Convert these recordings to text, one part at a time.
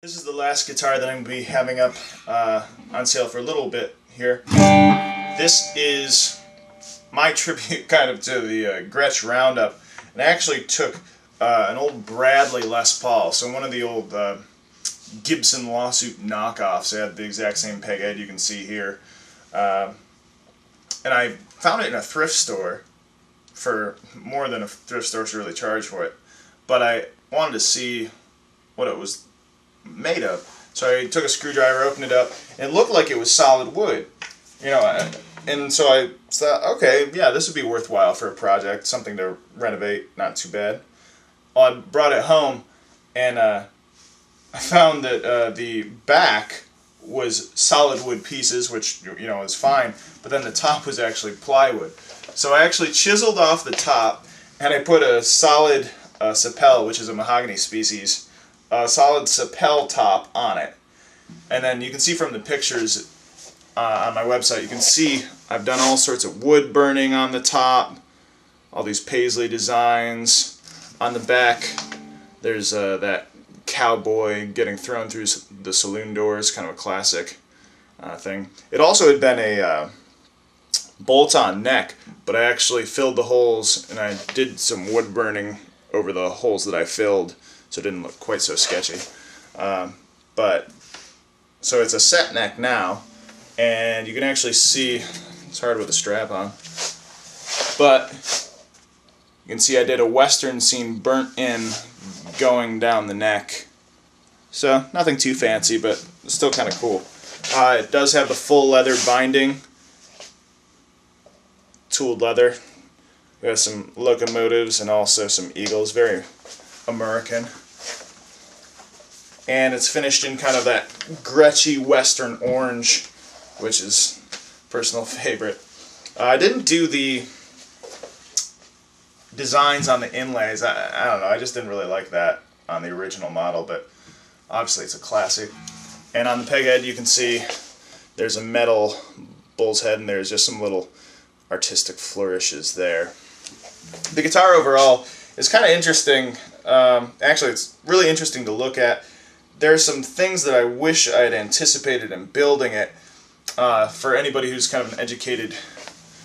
This is the last guitar that I'm going to be having up on sale for a little bit here. This is my tribute kind of to the Gretsch Roundup. And I actually took an old Bradley Les Paul, so one of the old Gibson lawsuit knockoffs. They had the exact same peg head you can see here. And I found it in a thrift store for more than a thrift store should really charge for it. But I wanted to see what it was made of. So I took a screwdriver, opened it up, and it looked like it was solid wood. You know, and so I thought, okay, yeah, this would be worthwhile for a project, something to renovate, not too bad. Well, I brought it home, and I found that the back was solid wood pieces, which, you know, is fine, but then the top was actually plywood. So I actually chiseled off the top, and I put a solid sapel, which is a mahogany species, a solid sapel top on it. And then you can see from the pictures on my website, you can see I've done all sorts of wood burning on the top, all these paisley designs. On the back, there's that cowboy getting thrown through the saloon doors, kind of a classic thing. It also had been a bolt-on neck, but I actually filled the holes, and I did some wood burning over the holes that I filled, so it didn't look quite so sketchy. So it's a set neck now, and you can actually see, it's hard with a strap on, but you can see I did a western scene burnt in going down the neck. So nothing too fancy, but still kind of cool. It does have the full leather binding, tooled leather. We have some locomotives and also some eagles, very American. And it's finished in kind of that Gretschy western orange, which is personal favorite. I didn't do the designs on the inlays. I don't know, I just didn't really like that on the original model, but obviously it's a classic. And on the peg head you can see there's a metal bull's head, and there's just some little artistic flourishes there. The guitar overall is kind of interesting. Actually, it's really interesting to look at. There's some things that I wish I had anticipated in building it. For anybody who's kind of an educated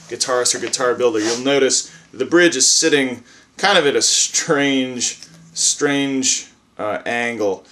guitarist or guitar builder, you'll notice the bridge is sitting kind of at a strange angle.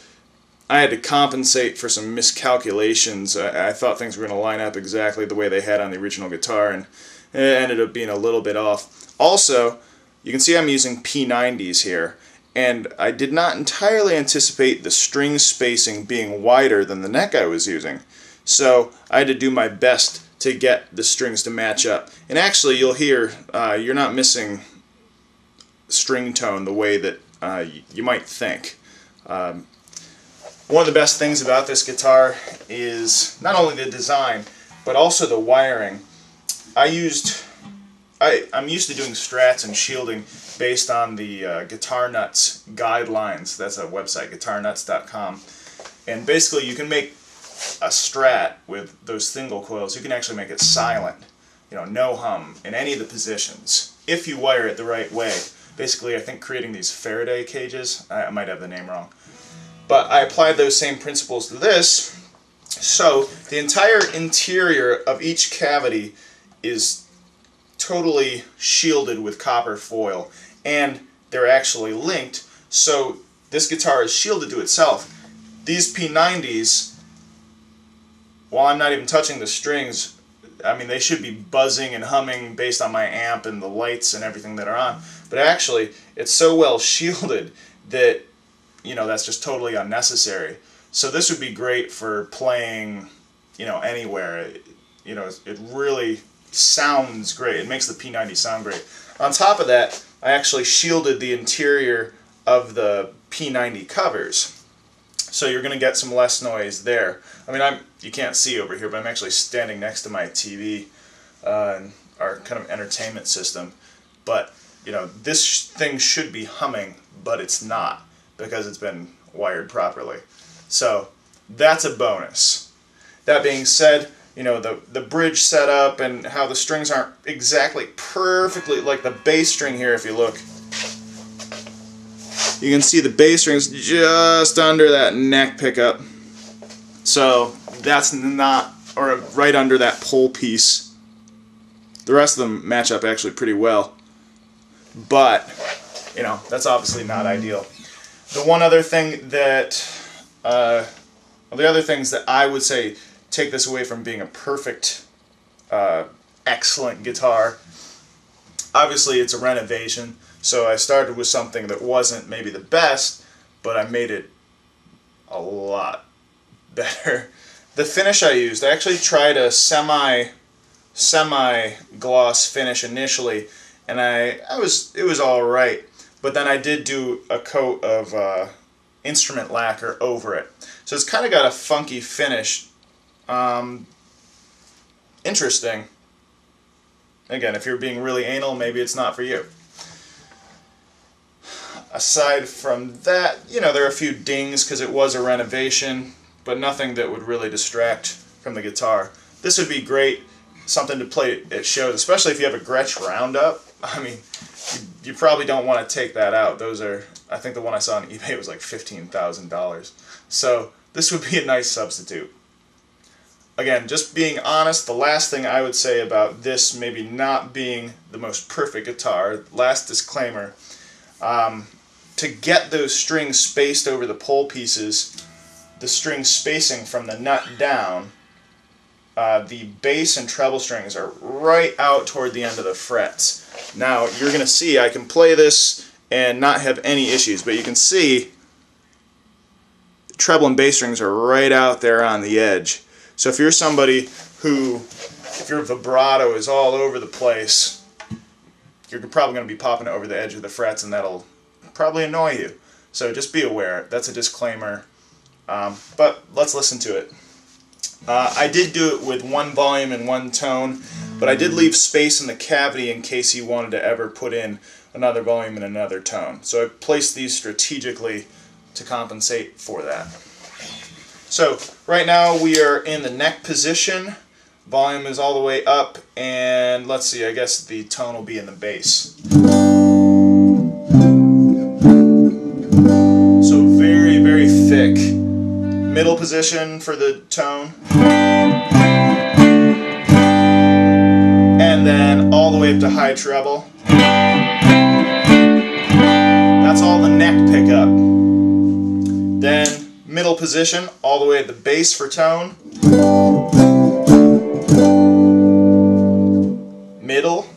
I had to compensate for some miscalculations. I thought things were going to line up exactly the way they had on the original guitar, and it ended up being a little bit off. Also, you can see I'm using P90s here, and I did not entirely anticipate the string spacing being wider than the neck I was using. So I had to do my best to get the strings to match up. And actually, you'll hear you're not missing string tone the way that you might think. One of the best things about this guitar is not only the design, but also the wiring. I'm used to doing strats and shielding based on the Guitar Nuts guidelines. That's a website, guitarnuts.com. And basically you can make a strat with those single coils. You can actually make it silent, you know, no hum in any of the positions if you wire it the right way. Basically, I think creating these Faraday cages, I might have the name wrong, but I applied those same principles to this. So the entire interior of each cavity is totally shielded with copper foil, and they're actually linked, so this guitar is shielded to itself. These P90s, while I'm not even touching the strings, I mean, they should be buzzing and humming based on my amp and the lights and everything that are on, but actually it's so well shielded that, you know, that's just totally unnecessary. So this would be great for playing, you know, anywhere. You know, it really sounds great. It makes the P90 sound great. On top of that, I actually shielded the interior of the P90 covers, so you're going to get some less noise there. I mean, you can't see over here, but I'm actually standing next to my TV and our kind of entertainment system. But, you know, this thing should be humming, but it's not, because it's been wired properly. So that's a bonus. That being said, you know, the bridge setup and how the strings aren't exactly perfectly, like the bass string here, if you look, you can see the bass strings just under that neck pickup. So that's not, or right under that pole piece. The rest of them match up actually pretty well. But, you know, that's obviously not ideal. The one other thing that, the other things that I would say take this away from being a perfect, excellent guitar, obviously it's a renovation, so I started with something that wasn't maybe the best, but I made it a lot better. The finish I used, I actually tried a semi-gloss finish initially, and it was all right, but then I did do a coat of instrument lacquer over it. So it's kind of got a funky finish. Interesting. Again, if you're being really anal, maybe it's not for you. Aside from that, you know, there are a few dings because it was a renovation, but nothing that would really distract from the guitar. This would be great, something to play at shows, especially if you have a Gretsch Roundup. I mean, you probably don't want to take that out. Those are, I think the one I saw on eBay was like $15,000. So this would be a nice substitute. Again, just being honest, the last thing I would say about this maybe not being the most perfect guitar, last disclaimer, to get those strings spaced over the pole pieces, the string spacing from the nut down, the bass and treble strings are right out toward the end of the frets. Now, you're going to see I can play this and not have any issues, but you can see the treble and bass strings are right out there on the edge. So if you're somebody who, if your vibrato is all over the place, you're probably going to be popping it over the edge of the frets, and that'll probably annoy you. So just be aware. That's a disclaimer. But let's listen to it. I did do it with one volume and one tone, but I did leave space in the cavity in case you wanted to ever put in another volume and another tone. So I placed these strategically to compensate for that. So right now we are in the neck position, volume is all the way up, and let's see, I guess the tone will be in the bass. So very, very thick. Middle position for the tone. And then all the way up to high treble. That's all the neck pickup. Then middle position, all the way at the bass for tone. Middle.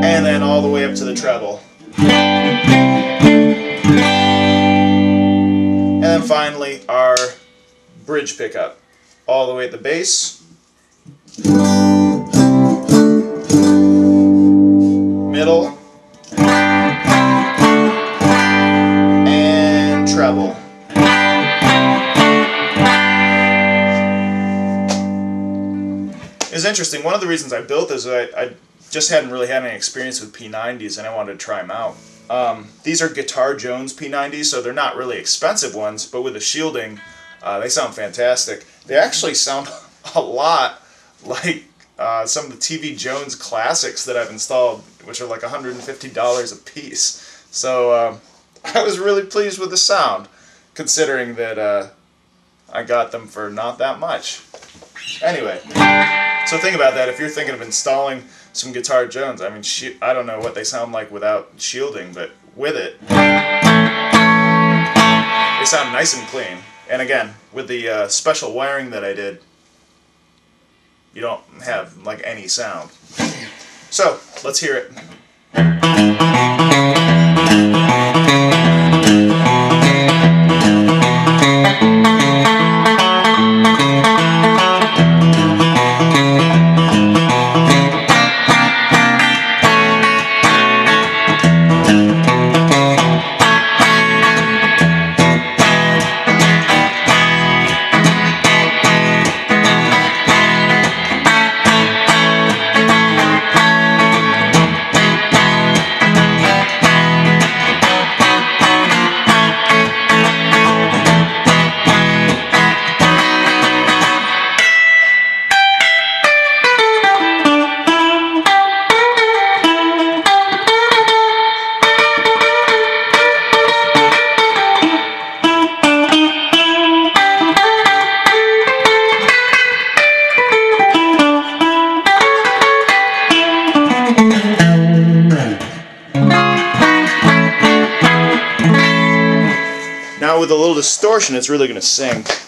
And then all the way up to the treble. And then finally, our bridge pickup, all the way at the bass. Middle. Treble. It's interesting. One of the reasons I built this is I just hadn't really had any experience with P90s, and I wanted to try them out. These are Guitar Jones P90s, so they're not really expensive ones, but with the shielding, they sound fantastic. They actually sound a lot like some of the TV Jones classics that I've installed, which are like $150 a piece. So I was really pleased with the sound, considering that I got them for not that much. Anyway, so think about that. If you're thinking of installing some Guitar Jones, I mean, I don't know what they sound like without shielding, but with it, they sound nice and clean. And again, with the special wiring that I did, you don't have like any sound. So, let's hear it. Now with a little distortion, it's really going to sing.